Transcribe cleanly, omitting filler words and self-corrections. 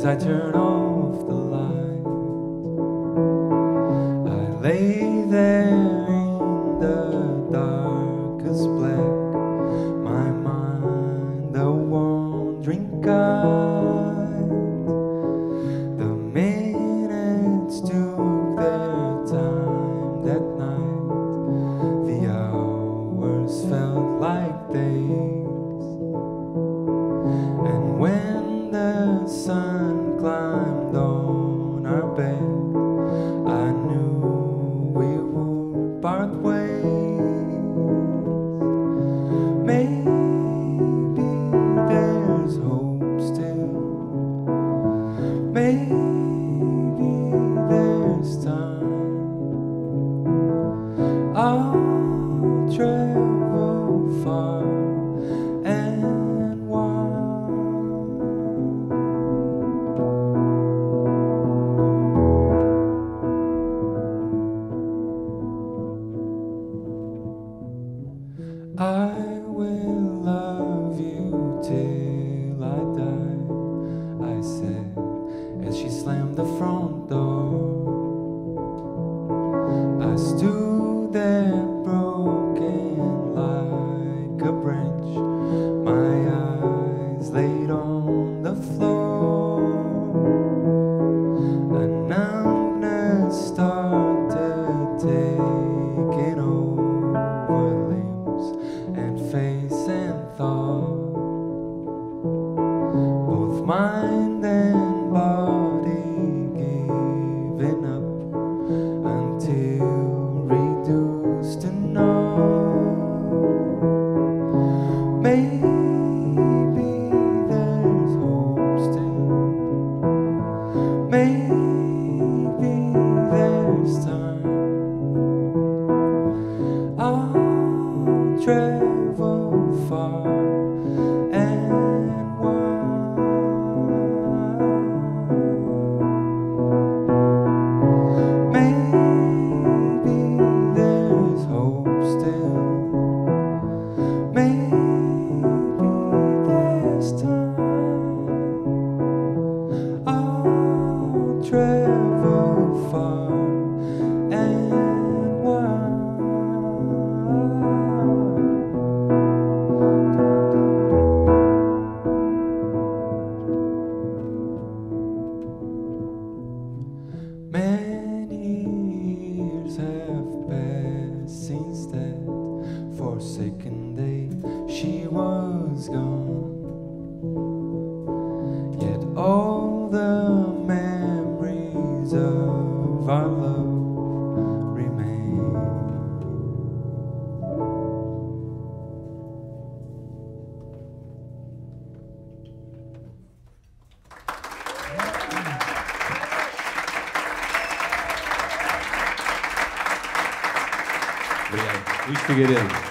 as I turn off the light. I lay there in the darkest black, my mind a wandering guide. The minutes took their time that night, the hours felt like days. And when the sun climbed on our bed, I knew we would part ways. Maybe there's hope still. Maybe there's time. I'll travel far and wide. I will love you till I die, I said as she slammed the front door. I stood there broken like a branch, my eyes laid on the floor. A numbness started taking over limbs and face and thought, both mind and body giving up until reduced to naught. Maybe there's hope still. Maybe there's time. I'll travel far and wide. Maybe there's hope still. Maybe there's time. I'll travel far and wide. Many years have passed since that forsaken day she was gone, yet all the memories of our love remain. Obrigado. Luís Figueiredo.